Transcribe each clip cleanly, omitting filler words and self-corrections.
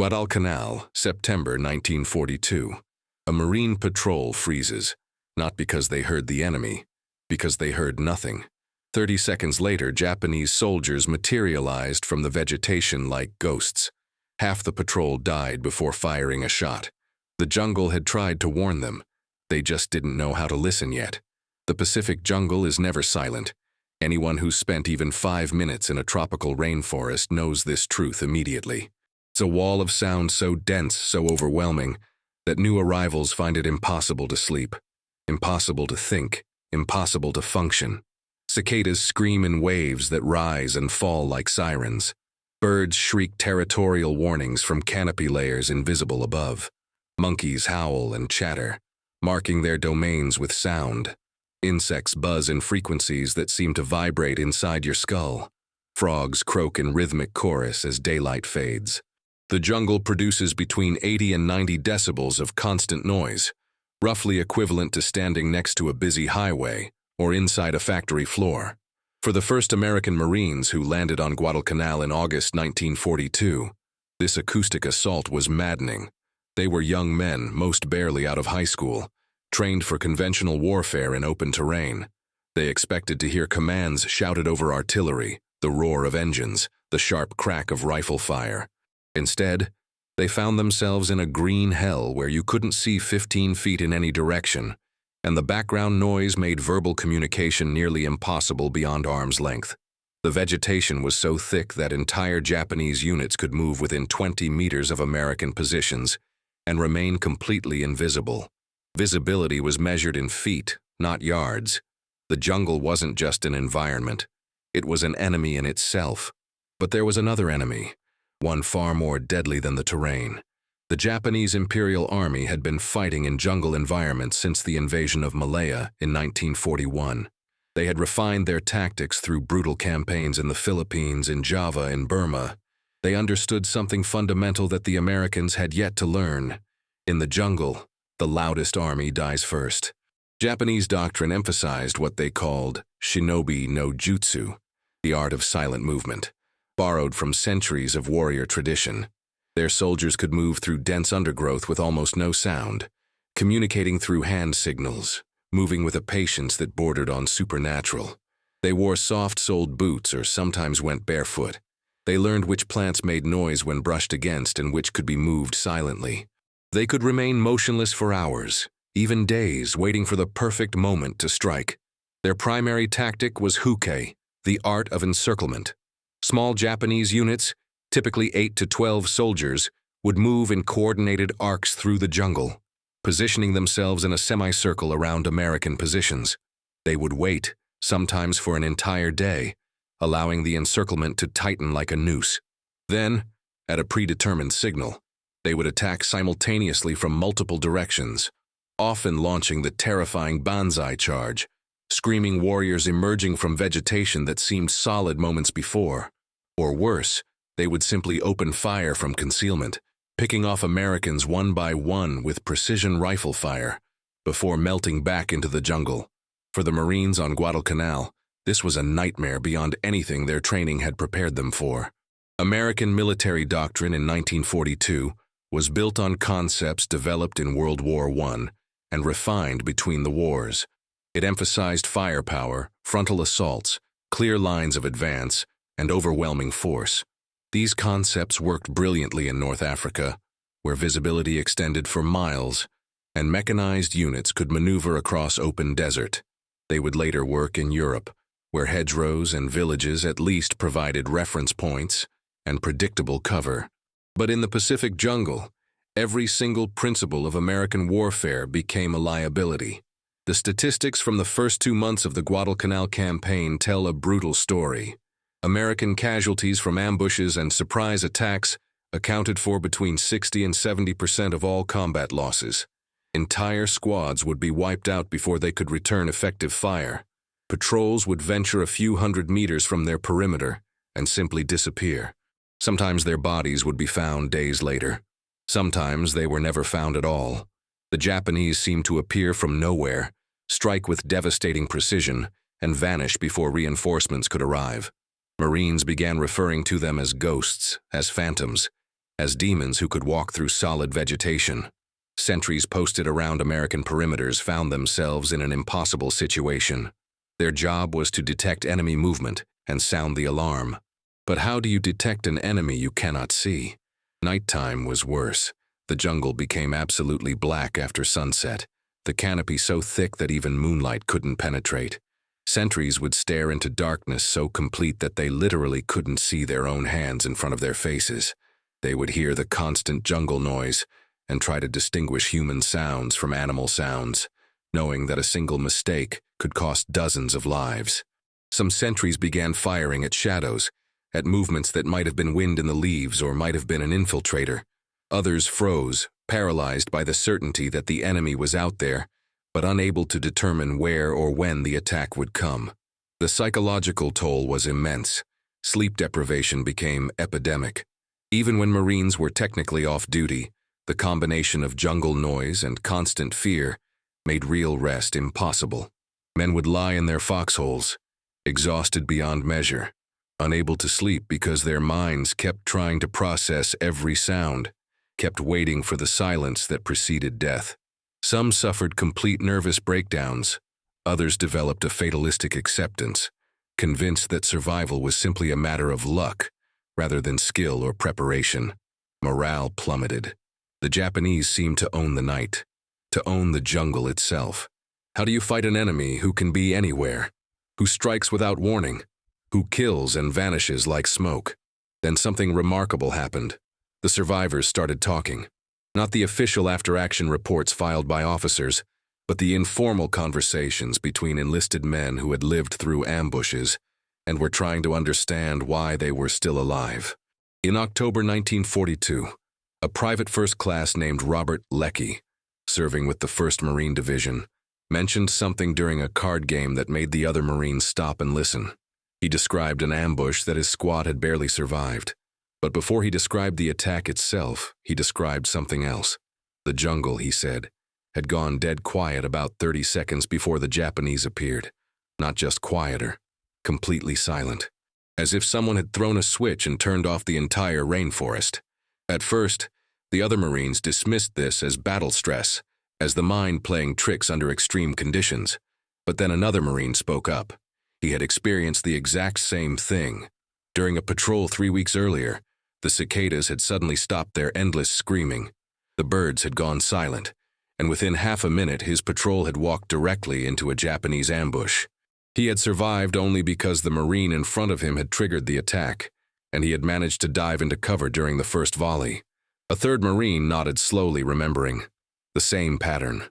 Guadalcanal, September 1942. A Marine patrol freezes, not because they heard the enemy, because they heard nothing. 30 seconds later, Japanese soldiers materialized from the vegetation like ghosts. Half the patrol died before firing a shot. The jungle had tried to warn them. They just didn't know how to listen yet. The Pacific jungle is never silent. Anyone who's spent even 5 minutes in a tropical rainforest knows this truth immediately. It's a wall of sound so dense, so overwhelming, that new arrivals find it impossible to sleep, impossible to think, impossible to function. Cicadas scream in waves that rise and fall like sirens. Birds shriek territorial warnings from canopy layers invisible above. Monkeys howl and chatter, marking their domains with sound. Insects buzz in frequencies that seem to vibrate inside your skull. Frogs croak in rhythmic chorus as daylight fades. The jungle produces between 80 and 90 decibels of constant noise, roughly equivalent to standing next to a busy highway or inside a factory floor. For the first American Marines who landed on Guadalcanal in August 1942, this acoustic assault was maddening. They were young men, most barely out of high school, trained for conventional warfare in open terrain. They expected to hear commands shouted over artillery, the roar of engines, the sharp crack of rifle fire. Instead, they found themselves in a green hell where you couldn't see 15 feet in any direction, and the background noise made verbal communication nearly impossible beyond arm's length. The vegetation was so thick that entire Japanese units could move within 20 meters of American positions and remain completely invisible. Visibility was measured in feet, not yards. The jungle wasn't just an environment. It was an enemy in itself. But there was another enemy, one far more deadly than the terrain. The Japanese Imperial Army had been fighting in jungle environments since the invasion of Malaya in 1941. They had refined their tactics through brutal campaigns in the Philippines, in Java, in Burma. They understood something fundamental that the Americans had yet to learn. In the jungle, the loudest army dies first. Japanese doctrine emphasized what they called shinobi no jutsu, the art of silent movement, borrowed from centuries of warrior tradition. Their soldiers could move through dense undergrowth with almost no sound, communicating through hand signals, moving with a patience that bordered on supernatural. They wore soft-soled boots or sometimes went barefoot. They learned which plants made noise when brushed against and which could be moved silently. They could remain motionless for hours, even days, waiting for the perfect moment to strike. Their primary tactic was huke, the art of encirclement. Small Japanese units, typically 8 to 12 soldiers, would move in coordinated arcs through the jungle, positioning themselves in a semicircle around American positions. They would wait, sometimes for an entire day, allowing the encirclement to tighten like a noose. Then, at a predetermined signal, they would attack simultaneously from multiple directions, often launching the terrifying banzai charge, screaming warriors emerging from vegetation that seemed solid moments before. Or worse, they would simply open fire from concealment, picking off Americans one by one with precision rifle fire, before melting back into the jungle. For the Marines on Guadalcanal, this was a nightmare beyond anything their training had prepared them for. American military doctrine in 1942 was built on concepts developed in World War I and refined between the wars. It emphasized firepower, frontal assaults, clear lines of advance, and overwhelming force. These concepts worked brilliantly in North Africa, where visibility extended for miles, and mechanized units could maneuver across open desert. They would later work in Europe, where hedgerows and villages at least provided reference points and predictable cover. But in the Pacific jungle, every single principle of American warfare became a liability. The statistics from the first 2 months of the Guadalcanal campaign tell a brutal story. American casualties from ambushes and surprise attacks accounted for between 60 and 70% of all combat losses. Entire squads would be wiped out before they could return effective fire. Patrols would venture a few hundred meters from their perimeter and simply disappear. Sometimes their bodies would be found days later. Sometimes they were never found at all. The Japanese seemed to appear from nowhere, strike with devastating precision, and vanish before reinforcements could arrive. Marines began referring to them as ghosts, as phantoms, as demons who could walk through solid vegetation. Sentries posted around American perimeters found themselves in an impossible situation. Their job was to detect enemy movement and sound the alarm. But how do you detect an enemy you cannot see? Nighttime was worse. The jungle became absolutely black after sunset, the canopy so thick that even moonlight couldn't penetrate. Sentries would stare into darkness so complete that they literally couldn't see their own hands in front of their faces. They would hear the constant jungle noise and try to distinguish human sounds from animal sounds, knowing that a single mistake could cost dozens of lives. Some sentries began firing at shadows, at movements that might have been wind in the leaves or might have been an infiltrator. Others froze, paralyzed by the certainty that the enemy was out there, but unable to determine where or when the attack would come. The psychological toll was immense. Sleep deprivation became epidemic. Even when Marines were technically off duty, the combination of jungle noise and constant fear made real rest impossible. Men would lie in their foxholes, exhausted beyond measure, unable to sleep because their minds kept trying to process every sound, kept waiting for the silence that preceded death. Some suffered complete nervous breakdowns. Others developed a fatalistic acceptance, convinced that survival was simply a matter of luck rather than skill or preparation. Morale plummeted. The Japanese seemed to own the night, to own the jungle itself. How do you fight an enemy who can be anywhere, who strikes without warning, who kills and vanishes like smoke? Then something remarkable happened. The survivors started talking. Not the official after-action reports filed by officers, but the informal conversations between enlisted men who had lived through ambushes and were trying to understand why they were still alive. In October 1942, a private first class named Robert Leckie, serving with the 1st Marine Division, mentioned something during a card game that made the other Marines stop and listen. He described an ambush that his squad had barely survived. But before he described the attack itself, he described something else. The jungle, he said, had gone dead quiet about 30 seconds before the Japanese appeared. Not just quieter, completely silent. As if someone had thrown a switch and turned off the entire rainforest. At first, the other Marines dismissed this as battle stress, as the mind playing tricks under extreme conditions. But then another Marine spoke up. He had experienced the exact same thing. During a patrol 3 weeks earlier, the cicadas had suddenly stopped their endless screaming. The birds had gone silent, and within half a minute his patrol had walked directly into a Japanese ambush. He had survived only because the Marine in front of him had triggered the attack, and he had managed to dive into cover during the first volley. A third Marine nodded slowly, remembering. The same pattern.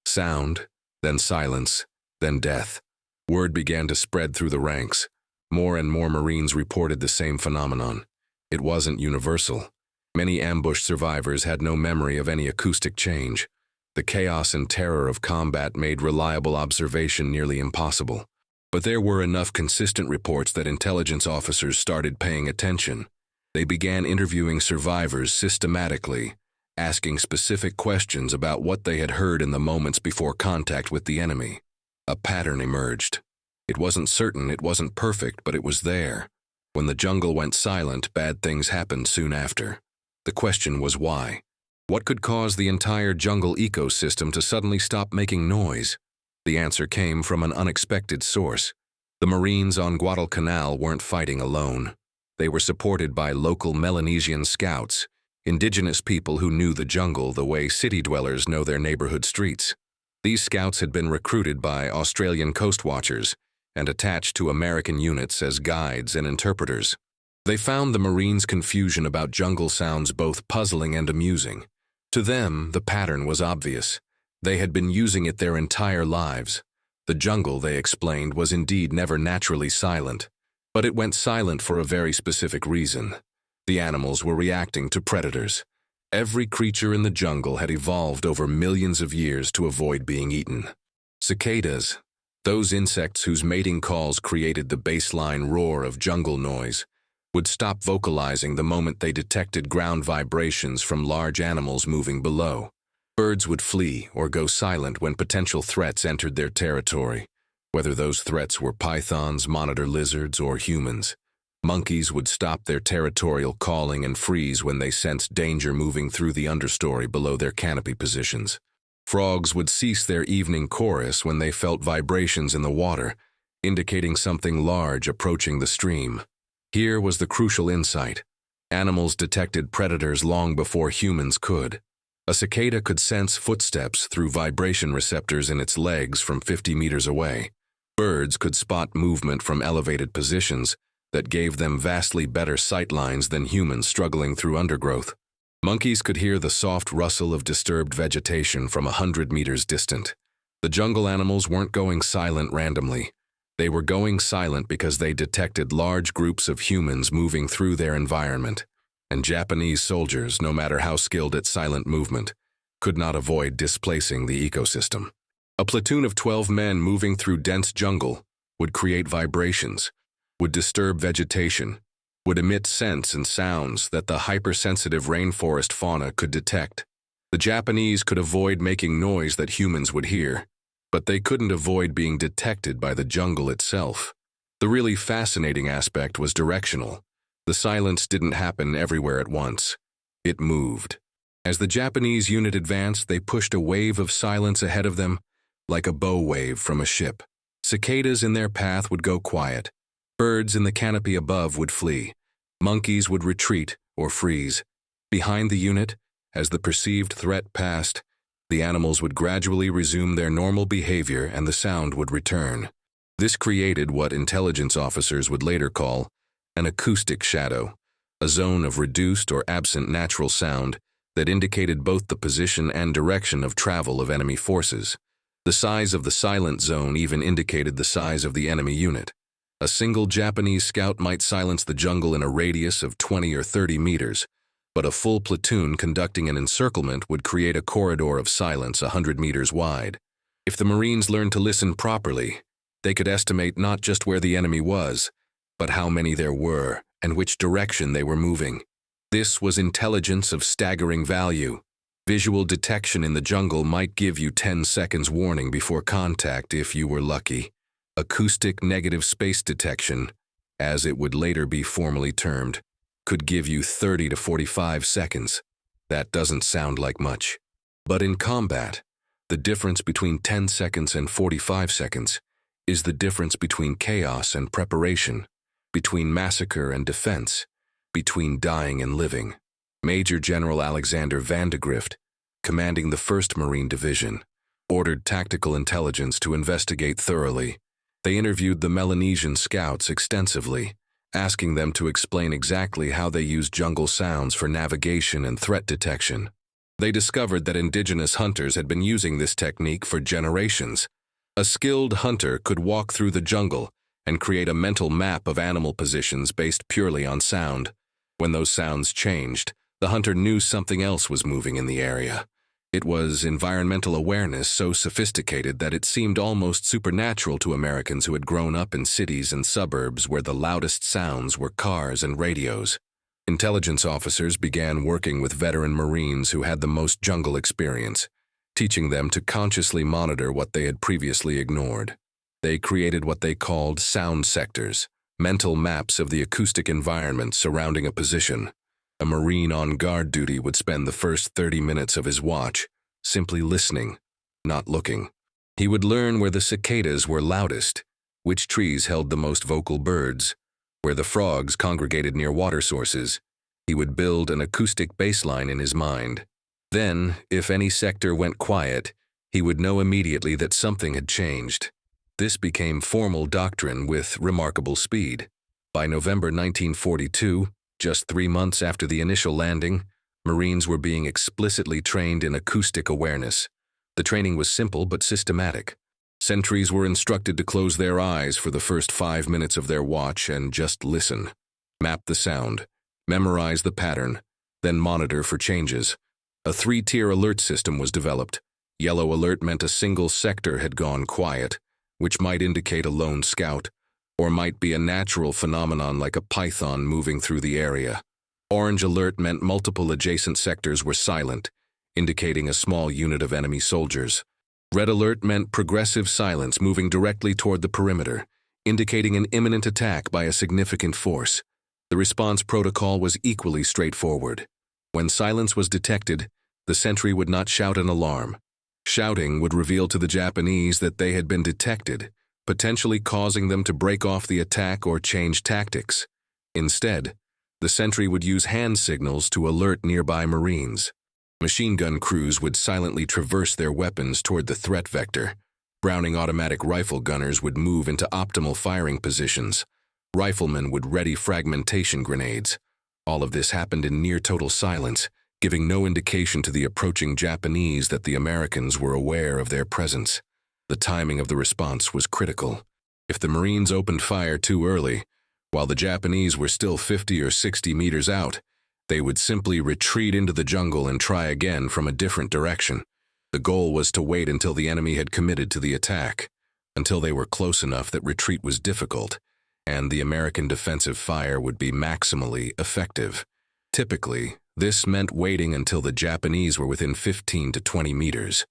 Sound, then silence, then death. Word began to spread through the ranks. More and more Marines reported the same phenomenon. It wasn't universal. Many ambush survivors had no memory of any acoustic change. The chaos and terror of combat made reliable observation nearly impossible. But there were enough consistent reports that intelligence officers started paying attention. They began interviewing survivors systematically, asking specific questions about what they had heard in the moments before contact with the enemy. A pattern emerged. It wasn't certain, it wasn't perfect, but it was there. When the jungle went silent, bad things happened soon after. The question was why? What could cause the entire jungle ecosystem to suddenly stop making noise? The answer came from an unexpected source. The Marines on Guadalcanal weren't fighting alone. They were supported by local Melanesian scouts, indigenous people who knew the jungle the way city dwellers know their neighborhood streets. These scouts had been recruited by Australian coast watchers and attached to American units as guides and interpreters. They found the Marines' confusion about jungle sounds both puzzling and amusing. To them, the pattern was obvious. They had been using it their entire lives. The jungle, they explained, was indeed never naturally silent, but it went silent for a very specific reason. The animals were reacting to predators. Every creature in the jungle had evolved over millions of years to avoid being eaten. Cicadas, those insects whose mating calls created the baseline roar of jungle noise, would stop vocalizing the moment they detected ground vibrations from large animals moving below. Birds would flee or go silent when potential threats entered their territory, whether those threats were pythons, monitor lizards, or humans. Monkeys would stop their territorial calling and freeze when they sensed danger moving through the understory below their canopy positions. Frogs would cease their evening chorus when they felt vibrations in the water, indicating something large approaching the stream. Here was the crucial insight. Animals detected predators long before humans could. A cicada could sense footsteps through vibration receptors in its legs from 50 meters away. Birds could spot movement from elevated positions that gave them vastly better sight lines than humans struggling through undergrowth. Monkeys could hear the soft rustle of disturbed vegetation from 100 meters distant. The jungle animals weren't going silent randomly. They were going silent because they detected large groups of humans moving through their environment. And Japanese soldiers, no matter how skilled at silent movement, could not avoid displacing the ecosystem. A platoon of 12 men moving through dense jungle would create vibrations, would disturb vegetation, would emit scents and sounds that the hypersensitive rainforest fauna could detect. The Japanese could avoid making noise that humans would hear, but they couldn't avoid being detected by the jungle itself. The really fascinating aspect was directional. The silence didn't happen everywhere at once. It moved. As the Japanese unit advanced, they pushed a wave of silence ahead of them, like a bow wave from a ship. Cicadas in their path would go quiet. Birds in the canopy above would flee. Monkeys would retreat or freeze. Behind the unit, as the perceived threat passed, the animals would gradually resume their normal behavior and the sound would return. This created what intelligence officers would later call an acoustic shadow, a zone of reduced or absent natural sound that indicated both the position and direction of travel of enemy forces. The size of the silent zone even indicated the size of the enemy unit. A single Japanese scout might silence the jungle in a radius of 20 or 30 meters, but a full platoon conducting an encirclement would create a corridor of silence 100 meters wide. If the Marines learned to listen properly, they could estimate not just where the enemy was, but how many there were and which direction they were moving. This was intelligence of staggering value. Visual detection in the jungle might give you 10 seconds warning before contact if you were lucky. Acoustic negative space detection, as it would later be formally termed, could give you 30 to 45 seconds. That doesn't sound like much. But in combat, the difference between 10 seconds and 45 seconds is the difference between chaos and preparation, between massacre and defense, between dying and living. Major General Alexander Vandegrift, commanding the 1st Marine Division, ordered tactical intelligence to investigate thoroughly. They interviewed the Melanesian scouts extensively, asking them to explain exactly how they used jungle sounds for navigation and threat detection. They discovered that indigenous hunters had been using this technique for generations. A skilled hunter could walk through the jungle and create a mental map of animal positions based purely on sound. When those sounds changed, the hunter knew something else was moving in the area. It was environmental awareness so sophisticated that it seemed almost supernatural to Americans who had grown up in cities and suburbs where the loudest sounds were cars and radios. Intelligence officers began working with veteran Marines who had the most jungle experience, teaching them to consciously monitor what they had previously ignored. They created what they called sound sectors, mental maps of the acoustic environment surrounding a position. A Marine on guard duty would spend the first 30 minutes of his watch simply listening, not looking. He would learn where the cicadas were loudest, which trees held the most vocal birds, where the frogs congregated near water sources. He would build an acoustic baseline in his mind. Then, if any sector went quiet, he would know immediately that something had changed. This became formal doctrine with remarkable speed. By November 1942, just 3 months after the initial landing, Marines were being explicitly trained in acoustic awareness. The training was simple but systematic. Sentries were instructed to close their eyes for the first 5 minutes of their watch and just listen. Map the sound, memorize the pattern, then monitor for changes. A 3-tier alert system was developed. Yellow alert meant a single sector had gone quiet, which might indicate a lone scout, or might be a natural phenomenon like a python moving through the area. Orange alert meant multiple adjacent sectors were silent, indicating a small unit of enemy soldiers. Red alert meant progressive silence moving directly toward the perimeter, indicating an imminent attack by a significant force. The response protocol was equally straightforward. When silence was detected, the sentry would not shout an alarm. Shouting would reveal to the Japanese that they had been detected, potentially causing them to break off the attack or change tactics. Instead, the sentry would use hand signals to alert nearby Marines. Machine gun crews would silently traverse their weapons toward the threat vector. Browning automatic rifle gunners would move into optimal firing positions. Riflemen would ready fragmentation grenades. All of this happened in near total silence, giving no indication to the approaching Japanese that the Americans were aware of their presence. The timing of the response was critical. If the Marines opened fire too early, while the Japanese were still 50 or 60 meters out, they would simply retreat into the jungle and try again from a different direction. The goal was to wait until the enemy had committed to the attack, until they were close enough that retreat was difficult, and the American defensive fire would be maximally effective. Typically, this meant waiting until the Japanese were within 15 to 20 meters.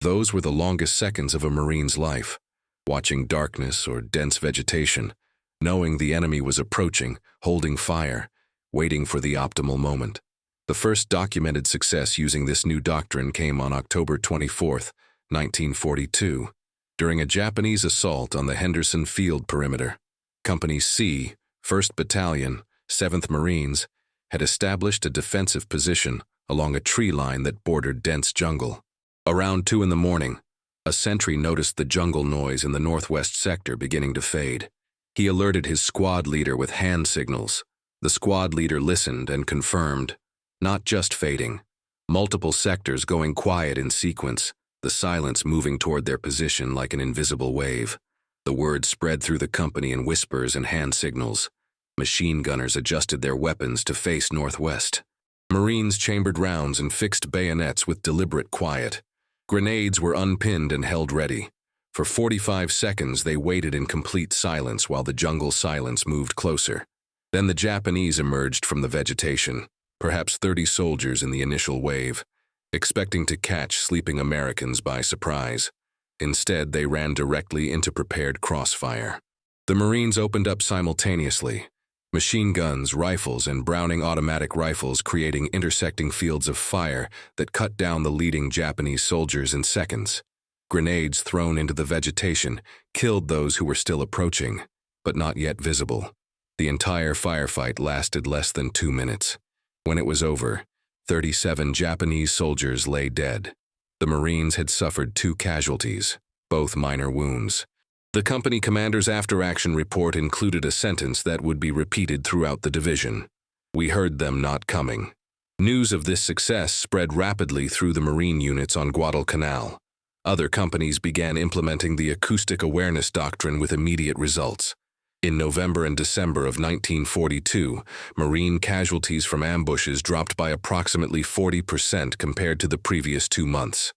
Those were the longest seconds of a Marine's life, watching darkness or dense vegetation, knowing the enemy was approaching, holding fire, waiting for the optimal moment. The first documented success using this new doctrine came on October 24, 1942, during a Japanese assault on the Henderson Field perimeter. Company C, 1st Battalion, 7th Marines, had established a defensive position along a tree line that bordered dense jungle. Around 2 in the morning, a sentry noticed the jungle noise in the northwest sector beginning to fade. He alerted his squad leader with hand signals. The squad leader listened and confirmed, not just fading, multiple sectors going quiet in sequence, the silence moving toward their position like an invisible wave. The word spread through the company in whispers and hand signals. Machine gunners adjusted their weapons to face northwest. Marines chambered rounds and fixed bayonets with deliberate quiet. Grenades were unpinned and held ready. For 45 seconds they waited in complete silence while the jungle silence moved closer. Then the Japanese emerged from the vegetation, perhaps 30 soldiers in the initial wave, expecting to catch sleeping Americans by surprise. Instead, they ran directly into prepared crossfire. The Marines opened up simultaneously. Machine guns, rifles, and Browning automatic rifles creating intersecting fields of fire that cut down the leading Japanese soldiers in seconds. Grenades thrown into the vegetation killed those who were still approaching, but not yet visible. The entire firefight lasted less than 2 minutes. When it was over, 37 Japanese soldiers lay dead. The Marines had suffered 2 casualties, both minor wounds. The company commander's after-action report included a sentence that would be repeated throughout the division. "We heard them not coming." News of this success spread rapidly through the Marine units on Guadalcanal. Other companies began implementing the acoustic awareness doctrine with immediate results. In November and December of 1942, Marine casualties from ambushes dropped by approximately 40% compared to the previous 2 months.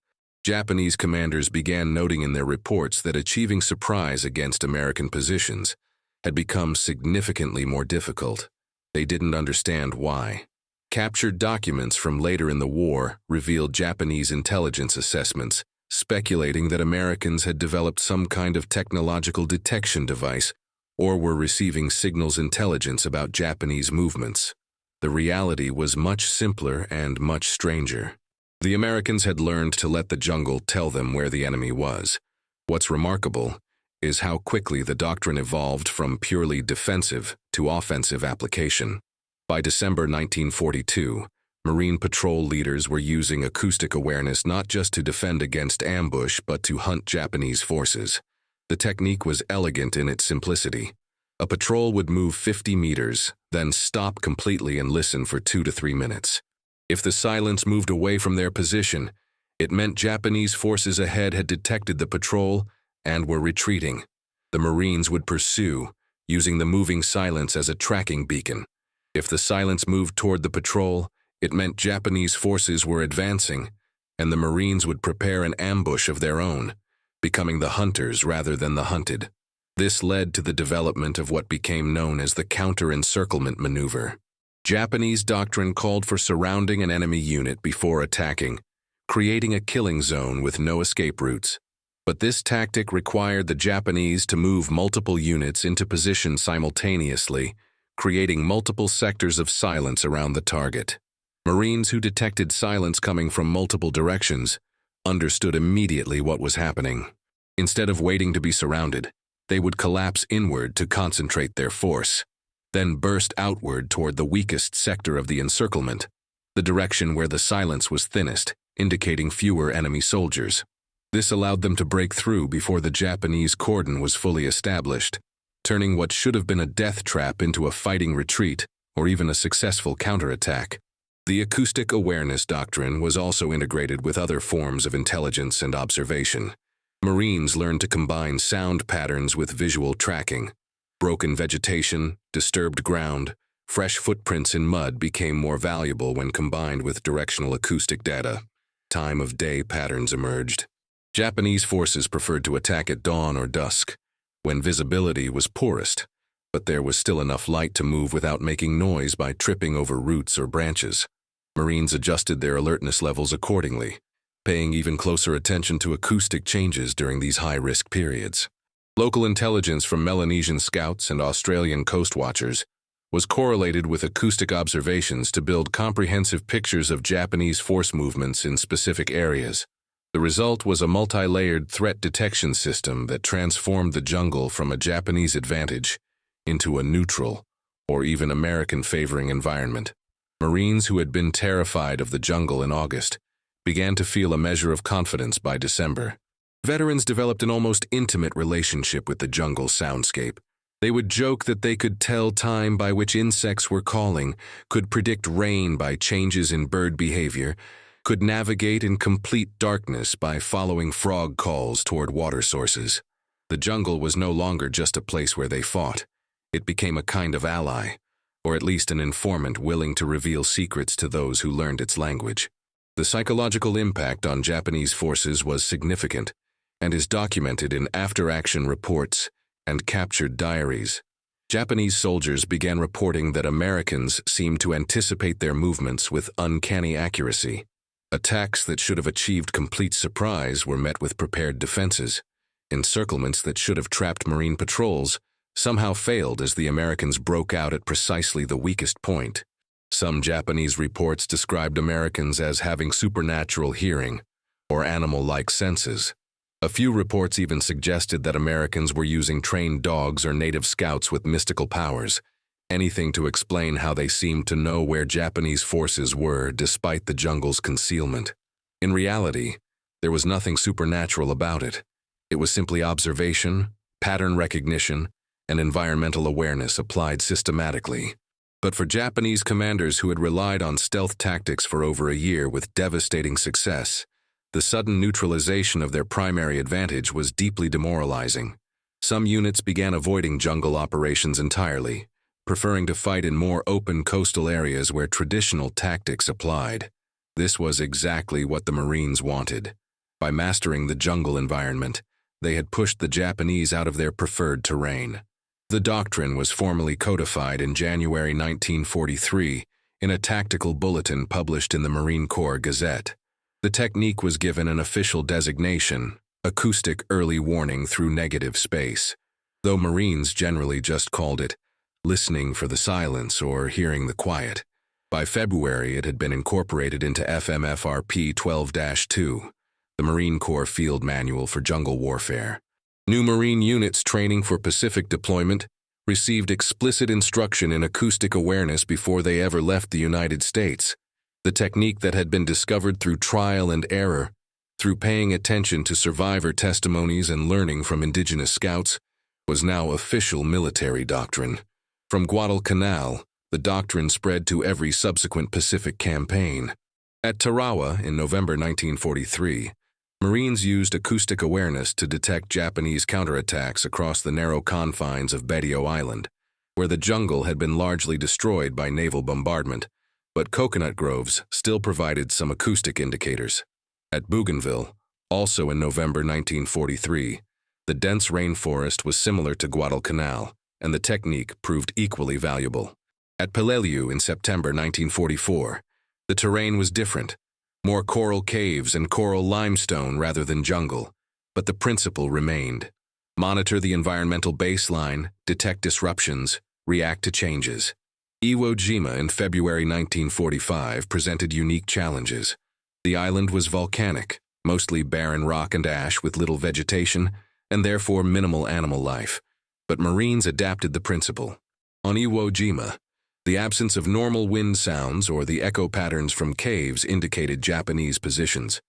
Japanese commanders began noting in their reports that achieving surprise against American positions had become significantly more difficult. They didn't understand why. Captured documents from later in the war revealed Japanese intelligence assessments, speculating that Americans had developed some kind of technological detection device or were receiving signals intelligence about Japanese movements. The reality was much simpler and much stranger. The Americans had learned to let the jungle tell them where the enemy was. What's remarkable is how quickly the doctrine evolved from purely defensive to offensive application. By December 1942, Marine patrol leaders were using acoustic awareness not just to defend against ambush but to hunt Japanese forces. The technique was elegant in its simplicity. A patrol would move 50 meters, then stop completely and listen for 2 to 3 minutes. If the silence moved away from their position, it meant Japanese forces ahead had detected the patrol and were retreating. The Marines would pursue, using the moving silence as a tracking beacon. If the silence moved toward the patrol, it meant Japanese forces were advancing, and the Marines would prepare an ambush of their own, becoming the hunters rather than the hunted. This led to the development of what became known as the counter-encirclement maneuver. Japanese doctrine called for surrounding an enemy unit before attacking, creating a killing zone with no escape routes. But this tactic required the Japanese to move multiple units into position simultaneously, creating multiple sectors of silence around the target. Marines who detected silence coming from multiple directions understood immediately what was happening. Instead of waiting to be surrounded, they would collapse inward to concentrate their force, then burst outward toward the weakest sector of the encirclement, the direction where the silence was thinnest, indicating fewer enemy soldiers. This allowed them to break through before the Japanese cordon was fully established, turning what should have been a death trap into a fighting retreat or even a successful counterattack. The acoustic awareness doctrine was also integrated with other forms of intelligence and observation. Marines learned to combine sound patterns with visual tracking. Broken vegetation, disturbed ground, fresh footprints in mud became more valuable when combined with directional acoustic data. Time of day patterns emerged. Japanese forces preferred to attack at dawn or dusk, when visibility was poorest, but there was still enough light to move without making noise by tripping over roots or branches. Marines adjusted their alertness levels accordingly, paying even closer attention to acoustic changes during these high-risk periods. Local intelligence from Melanesian scouts and Australian coast watchers was correlated with acoustic observations to build comprehensive pictures of Japanese force movements in specific areas. The result was a multi-layered threat detection system that transformed the jungle from a Japanese advantage into a neutral or even American-favoring environment. Marines who had been terrified of the jungle in August began to feel a measure of confidence by December. Veterans developed an almost intimate relationship with the jungle soundscape. They would joke that they could tell time by which insects were calling, could predict rain by changes in bird behavior, could navigate in complete darkness by following frog calls toward water sources. The jungle was no longer just a place where they fought. It became a kind of ally, or at least an informant willing to reveal secrets to those who learned its language. The psychological impact on Japanese forces was significant and is documented in after-action reports and captured diaries. Japanese soldiers began reporting that Americans seemed to anticipate their movements with uncanny accuracy. Attacks that should have achieved complete surprise were met with prepared defenses. Encirclements that should have trapped Marine patrols somehow failed as the Americans broke out at precisely the weakest point. Some Japanese reports described Americans as having supernatural hearing or animal-like senses. A few reports even suggested that Americans were using trained dogs or native scouts with mystical powers, anything to explain how they seemed to know where Japanese forces were despite the jungle's concealment. In reality, there was nothing supernatural about it. It was simply observation, pattern recognition, and environmental awareness applied systematically. But for Japanese commanders who had relied on stealth tactics for over a year with devastating success, the sudden neutralization of their primary advantage was deeply demoralizing. Some units began avoiding jungle operations entirely, preferring to fight in more open coastal areas where traditional tactics applied. This was exactly what the Marines wanted. By mastering the jungle environment, they had pushed the Japanese out of their preferred terrain. The doctrine was formally codified in January 1943 in a tactical bulletin published in the Marine Corps Gazette. The technique was given an official designation, acoustic early warning through negative space, though Marines generally just called it listening for the silence or hearing the quiet. By February, it had been incorporated into FMFRP 12-2, the Marine Corps Field Manual for Jungle Warfare. New Marine units training for Pacific deployment received explicit instruction in acoustic awareness before they ever left the United States. The technique that had been discovered through trial and error, through paying attention to survivor testimonies and learning from indigenous scouts, was now official military doctrine. From Guadalcanal, the doctrine spread to every subsequent Pacific campaign. At Tarawa in November 1943, Marines used acoustic awareness to detect Japanese counterattacks across the narrow confines of Betio Island, where the jungle had been largely destroyed by naval bombardment, but coconut groves still provided some acoustic indicators. At Bougainville, also in November 1943, the dense rainforest was similar to Guadalcanal, and the technique proved equally valuable. At Peleliu in September 1944, the terrain was different, more coral caves and coral limestone rather than jungle, but the principle remained. Monitor the environmental baseline, detect disruptions, react to changes. Iwo Jima in February 1945 presented unique challenges. The island was volcanic, mostly barren rock and ash with little vegetation, and therefore minimal animal life. But Marines adapted the principle. On Iwo Jima, the absence of normal wind sounds or the echo patterns from caves indicated Japanese positions.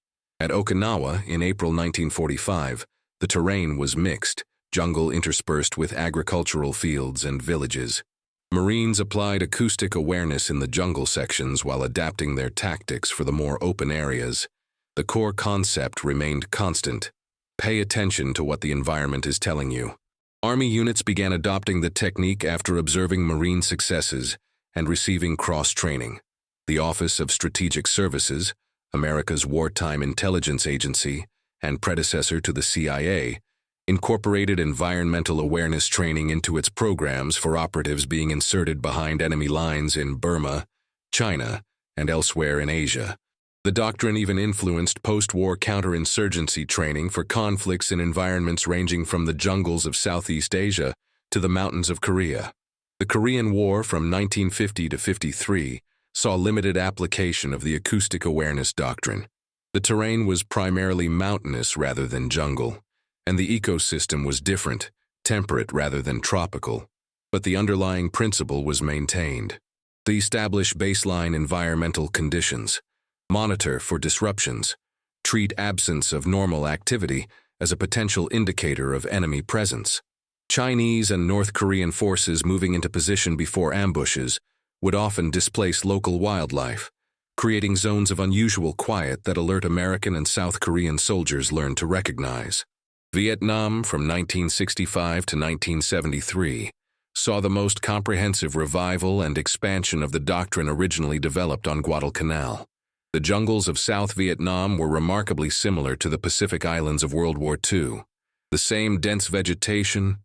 At Okinawa in April 1945, the terrain was mixed, jungle interspersed with agricultural fields and villages. Marines applied acoustic awareness in the jungle sections while adapting their tactics for the more open areas. The core concept remained constant. Pay attention to what the environment is telling you. Army units began adopting the technique after observing Marine successes and receiving cross-training. The Office of Strategic Services, America's wartime intelligence agency and predecessor to the CIA, incorporated environmental awareness training into its programs for operatives being inserted behind enemy lines in Burma, China, and elsewhere in Asia. The doctrine even influenced post-war counterinsurgency training for conflicts in environments ranging from the jungles of Southeast Asia to the mountains of Korea. The Korean War from 1950 to 53 saw limited application of the acoustic awareness doctrine. The terrain was primarily mountainous rather than jungle, and the ecosystem was different, temperate rather than tropical. But the underlying principle was maintained. They establish baseline environmental conditions, monitor for disruptions, treat absence of normal activity as a potential indicator of enemy presence. Chinese and North Korean forces moving into position before ambushes would often displace local wildlife, creating zones of unusual quiet that alert American and South Korean soldiers learned to recognize. Vietnam from 1965 to 1973 saw the most comprehensive revival and expansion of the doctrine originally developed on Guadalcanal. The jungles of South Vietnam were remarkably similar to the Pacific Islands of World War II. The same dense vegetation,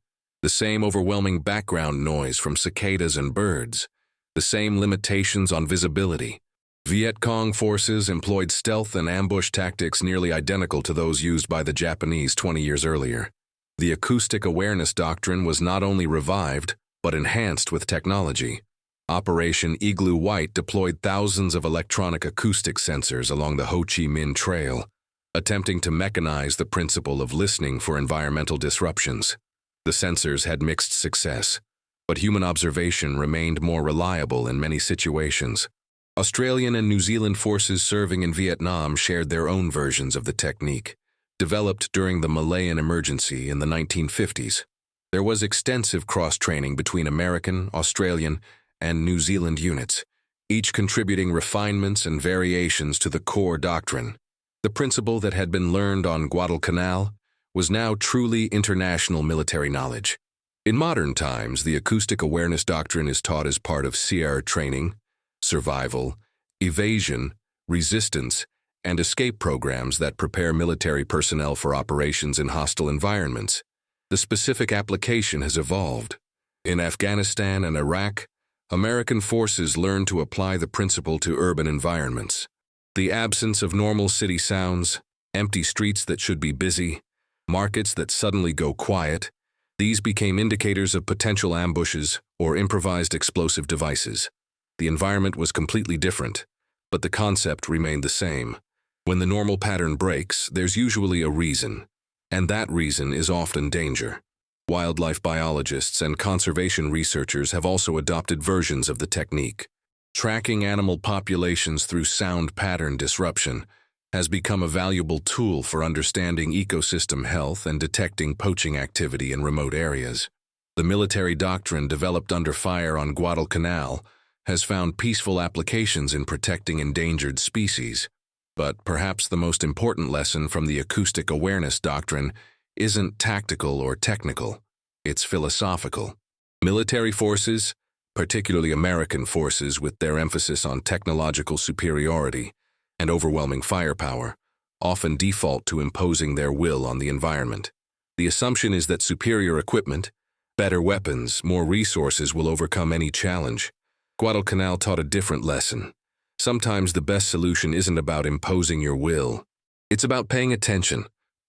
the same overwhelming background noise from cicadas and birds, the same limitations on visibility. Viet Cong forces employed stealth and ambush tactics nearly identical to those used by the Japanese 20 years earlier. The acoustic awareness doctrine was not only revived, but enhanced with technology. Operation Igloo White deployed thousands of electronic acoustic sensors along the Ho Chi Minh Trail, attempting to mechanize the principle of listening for environmental disruptions. The sensors had mixed success, but human observation remained more reliable in many situations. Australian and New Zealand forces serving in Vietnam shared their own versions of the technique, developed during the Malayan emergency in the 1950s. There was extensive cross-training between American, Australian, and New Zealand units, each contributing refinements and variations to the core doctrine. The principle that had been learned on Guadalcanal was now truly international military knowledge. In modern times, the acoustic awareness doctrine is taught as part of CR training, survival, evasion, resistance, and escape programs that prepare military personnel for operations in hostile environments. The specific application has evolved. In Afghanistan and Iraq, American forces learned to apply the principle to urban environments. The absence of normal city sounds, empty streets that should be busy, markets that suddenly go quiet, these became indicators of potential ambushes or improvised explosive devices. The environment was completely different, but the concept remained the same. When the normal pattern breaks, there's usually a reason, and that reason is often danger. Wildlife biologists and conservation researchers have also adopted versions of the technique. Tracking animal populations through sound pattern disruption has become a valuable tool for understanding ecosystem health and detecting poaching activity in remote areas. The military doctrine developed under fire on Guadalcanal has found peaceful applications in protecting endangered species. But perhaps the most important lesson from the acoustic awareness doctrine isn't tactical or technical, it's philosophical. Military forces, particularly American forces with their emphasis on technological superiority and overwhelming firepower, often default to imposing their will on the environment. The assumption is that superior equipment, better weapons, more resources will overcome any challenge. Guadalcanal taught a different lesson. Sometimes the best solution isn't about imposing your will. It's about paying attention,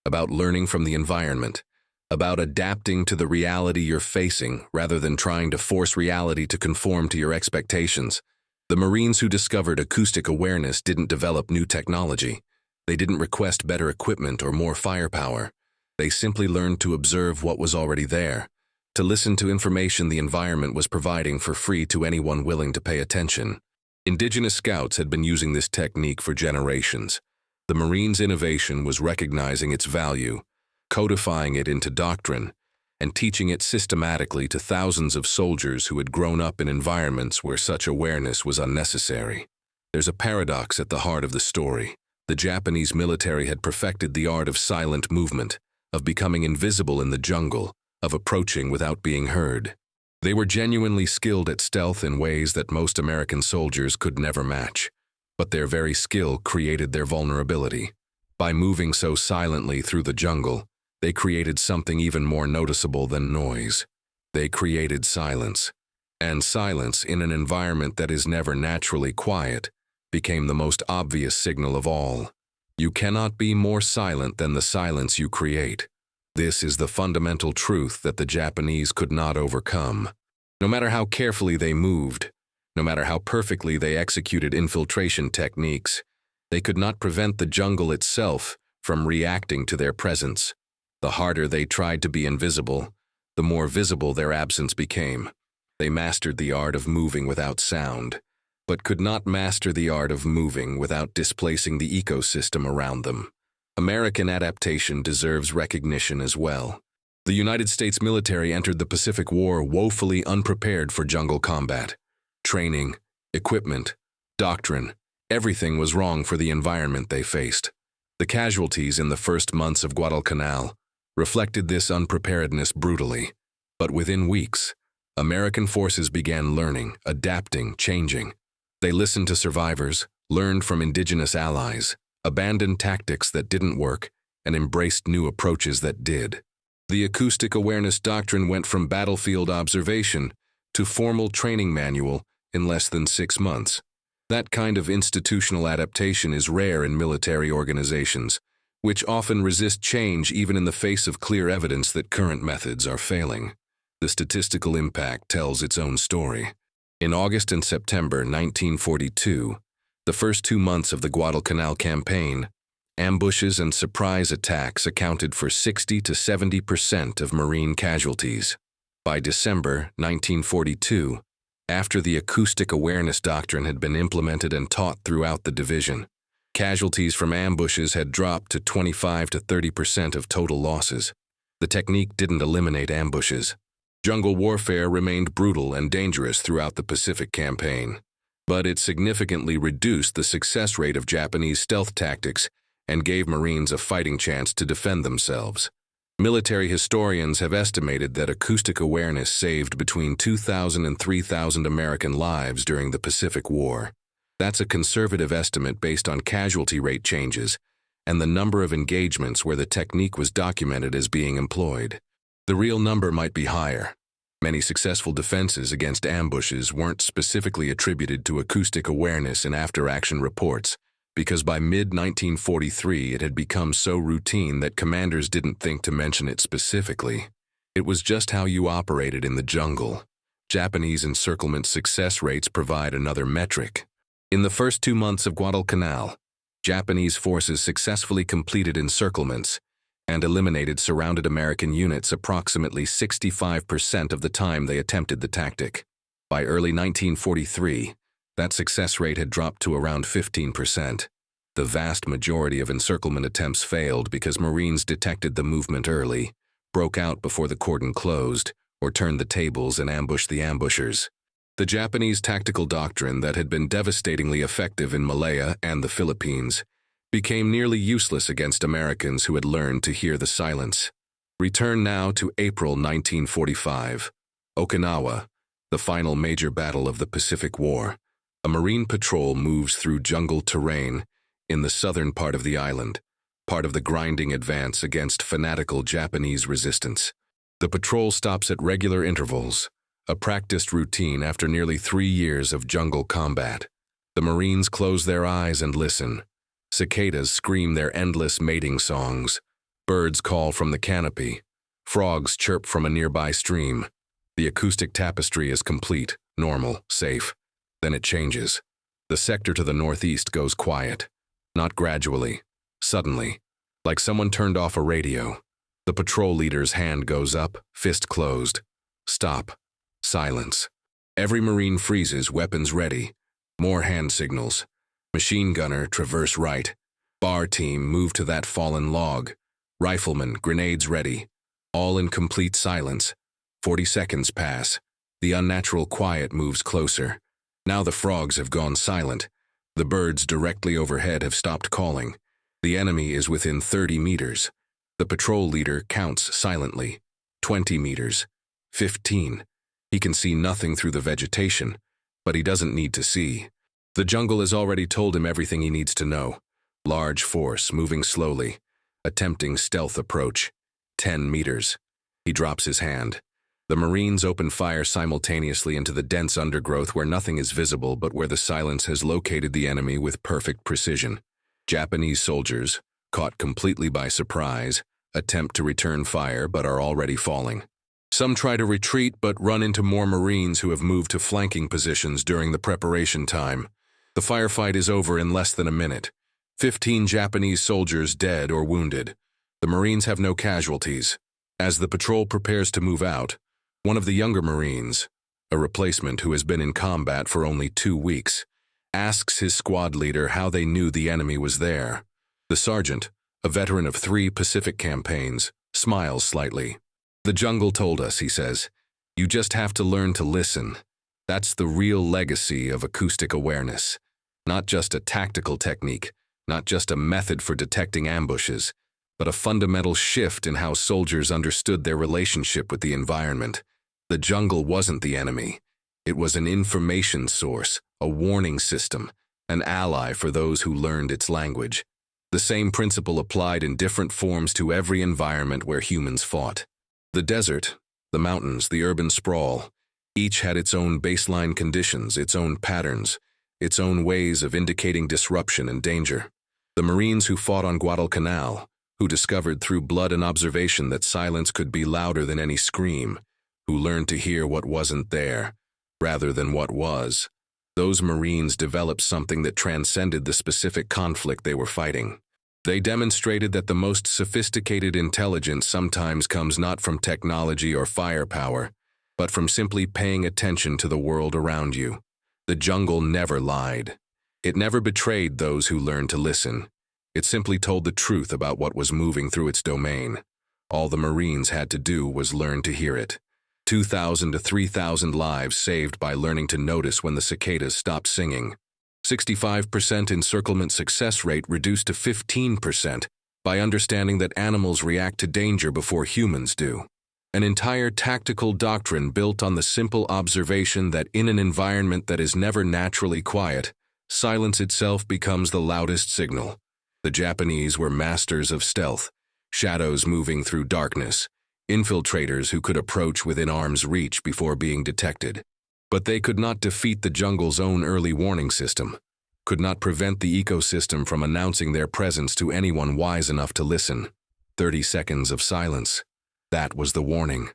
about learning from the environment, about adapting to the reality you're facing rather than trying to force reality to conform to your expectations. The Marines who discovered acoustic awareness didn't develop new technology. They didn't request better equipment or more firepower. They simply learned to observe what was already there, to listen to information the environment was providing for free to anyone willing to pay attention. Indigenous scouts had been using this technique for generations. The Marines' innovation was recognizing its value, codifying it into doctrine, and teaching it systematically to thousands of soldiers who had grown up in environments where such awareness was unnecessary. There's a paradox at the heart of the story. The Japanese military had perfected the art of silent movement, of becoming invisible in the jungle, of approaching without being heard. They were genuinely skilled at stealth in ways that most American soldiers could never match. But their very skill created their vulnerability. By moving so silently through the jungle, they created something even more noticeable than noise. They created silence. And silence in an environment that is never naturally quiet became the most obvious signal of all. You cannot be more silent than the silence you create. This is the fundamental truth that the Japanese could not overcome. No matter how carefully they moved, no matter how perfectly they executed infiltration techniques, they could not prevent the jungle itself from reacting to their presence. The harder they tried to be invisible, the more visible their absence became. They mastered the art of moving without sound, but could not master the art of moving without displacing the ecosystem around them. American adaptation deserves recognition as well. The United States military entered the Pacific War woefully unprepared for jungle combat. Training, equipment, doctrine, everything was wrong for the environment they faced. The casualties in the first months of Guadalcanal reflected this unpreparedness brutally. But within weeks, American forces began learning, adapting, changing. They listened to survivors, learned from indigenous allies, abandoned tactics that didn't work, and embraced new approaches that did. The acoustic awareness doctrine went from battlefield observation to formal training manual in less than 6 months. That kind of institutional adaptation is rare in military organizations, which often resist change even in the face of clear evidence that current methods are failing. The statistical impact tells its own story. In August and September 1942, the first 2 months of the Guadalcanal campaign, ambushes and surprise attacks accounted for 60 to 70% of Marine casualties. By December 1942, after the acoustic awareness doctrine had been implemented and taught throughout the division, casualties from ambushes had dropped to 25 to 30% of total losses. The technique didn't eliminate ambushes. Jungle warfare remained brutal and dangerous throughout the Pacific campaign, but it significantly reduced the success rate of Japanese stealth tactics and gave Marines a fighting chance to defend themselves. Military historians have estimated that acoustic awareness saved between 2,000 and 3,000 American lives during the Pacific War. That's a conservative estimate based on casualty rate changes and the number of engagements where the technique was documented as being employed. The real number might be higher. Many successful defenses against ambushes weren't specifically attributed to acoustic awareness in after-action reports, because by mid-1943 it had become so routine that commanders didn't think to mention it specifically. It was just how you operated in the jungle. Japanese encirclement success rates provide another metric. In the first 2 months of Guadalcanal, Japanese forces successfully completed encirclements and eliminated surrounded American units approximately 65% of the time they attempted the tactic. By early 1943, that success rate had dropped to around 15%. The vast majority of encirclement attempts failed because Marines detected the movement early, broke out before the cordon closed, or turned the tables and ambushed the ambushers. The Japanese tactical doctrine that had been devastatingly effective in Malaya and the Philippines became nearly useless against Americans who had learned to hear the silence. Return now to April 1945. Okinawa, the final major battle of the Pacific War. A Marine patrol moves through jungle terrain in the southern part of the island, part of the grinding advance against fanatical Japanese resistance. The patrol stops at regular intervals, a practiced routine after nearly 3 years of jungle combat. The Marines close their eyes and listen. Cicadas scream their endless mating songs. Birds call from the canopy. Frogs chirp from a nearby stream. The acoustic tapestry is complete, normal, safe. Then it changes. The sector to the northeast goes quiet. Not gradually, suddenly, like someone turned off a radio. The patrol leader's hand goes up, fist closed. Stop. Silence. Every Marine freezes, weapons ready. More hand signals. Machine gunner, traverse right. Bar team, move to that fallen log. Rifleman, grenades ready. All in complete silence. 40 seconds pass. The unnatural quiet moves closer. Now the frogs have gone silent. The birds directly overhead have stopped calling. The enemy is within 30 meters. The patrol leader counts silently. 20 meters. 15. He can see nothing through the vegetation, but he doesn't need to see. The jungle has already told him everything he needs to know. Large force, moving slowly. Attempting stealth approach. 10 meters. He drops his hand. The Marines open fire simultaneously into the dense undergrowth where nothing is visible but where the silence has located the enemy with perfect precision. Japanese soldiers, caught completely by surprise, attempt to return fire but are already falling. Some try to retreat but run into more Marines who have moved to flanking positions during the preparation time. The firefight is over in less than a minute. 15 Japanese soldiers dead or wounded. The Marines have no casualties. As the patrol prepares to move out, one of the younger Marines, a replacement who has been in combat for only 2 weeks, asks his squad leader how they knew the enemy was there. The sergeant, a veteran of 3 Pacific campaigns, smiles slightly. "The jungle told us," he says. "You just have to learn to listen." That's the real legacy of acoustic awareness. Not just a tactical technique, not just a method for detecting ambushes, but a fundamental shift in how soldiers understood their relationship with the environment. The jungle wasn't the enemy. It was an information source, a warning system, an ally for those who learned its language. The same principle applied in different forms to every environment where humans fought. The desert, the mountains, the urban sprawl, each had its own baseline conditions, its own patterns, its own ways of indicating disruption and danger. The Marines who fought on Guadalcanal, who discovered through blood and observation that silence could be louder than any scream, who learned to hear what wasn't there, rather than what was. Those Marines developed something that transcended the specific conflict they were fighting. They demonstrated that the most sophisticated intelligence sometimes comes not from technology or firepower, but from simply paying attention to the world around you. The jungle never lied. It never betrayed those who learned to listen. It simply told the truth about what was moving through its domain. All the Marines had to do was learn to hear it. 2,000 to 3,000 lives saved by learning to notice when the cicadas stopped singing. 65% encirclement success rate reduced to 15% by understanding that animals react to danger before humans do. An entire tactical doctrine built on the simple observation that in an environment that is never naturally quiet, silence itself becomes the loudest signal. The Japanese were masters of stealth, shadows moving through darkness, infiltrators who could approach within arm's reach before being detected. But they could not defeat the jungle's own early warning system, could not prevent the ecosystem from announcing their presence to anyone wise enough to listen. 30 seconds of silence. That was the warning.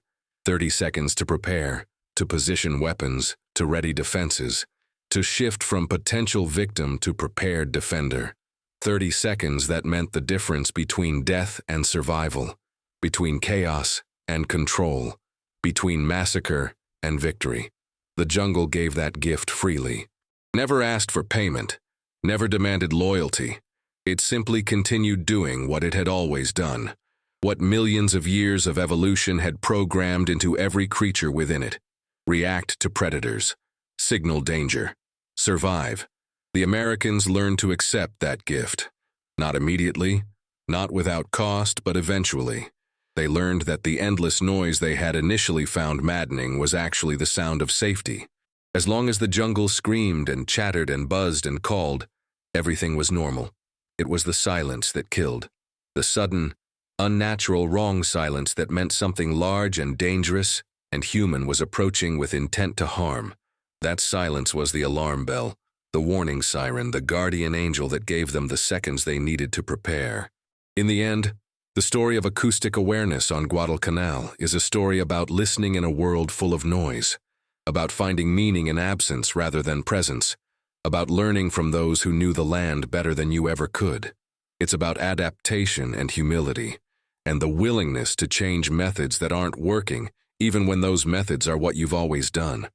30 seconds to prepare, to position weapons, to ready defenses, to shift from potential victim to prepared defender. 30 seconds that meant the difference between death and survival, between chaos and control, between massacre and victory. The jungle gave that gift freely. Never asked for payment, never demanded loyalty. It simply continued doing what it had always done, what millions of years of evolution had programmed into every creature within it. React to predators, signal danger, survive. The Americans learned to accept that gift. Not immediately, not without cost, but eventually. They learned that the endless noise they had initially found maddening was actually the sound of safety. As long as the jungle screamed and chattered and buzzed and called, everything was normal. It was the silence that killed. The sudden, unnatural, wrong silence that meant something large and dangerous and human was approaching with intent to harm. That silence was the alarm bell, the warning siren, the guardian angel that gave them the seconds they needed to prepare. In the end, The story of acoustic awareness on Guadalcanal is a story about listening in a world full of noise, about finding meaning in absence rather than presence, about learning from those who knew the land better than you ever could. It's about adaptation and humility, and the willingness to change methods that aren't working, even when those methods are what you've always done.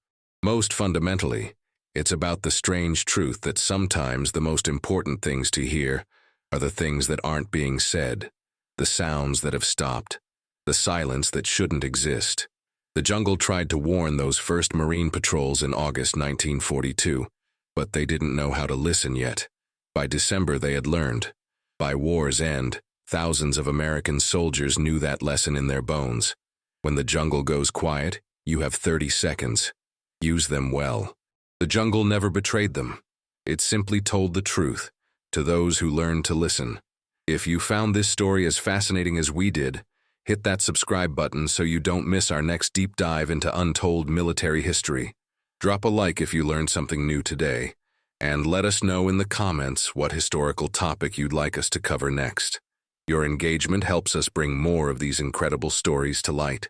Most fundamentally, it's about the strange truth that sometimes the most important things to hear are the things that aren't being said, the sounds that have stopped, the silence that shouldn't exist. The jungle tried to warn those first Marine patrols in August 1942, but they didn't know how to listen yet. By December, they had learned. By war's end, thousands of American soldiers knew that lesson in their bones. When the jungle goes quiet, you have 30 seconds. Use them well. The jungle never betrayed them. It simply told the truth to those who learned to listen. If you found this story as fascinating as we did, hit that subscribe button so you don't miss our next deep dive into untold military history. Drop a like if you learned something new today, and let us know in the comments what historical topic you'd like us to cover next. Your engagement helps us bring more of these incredible stories to light.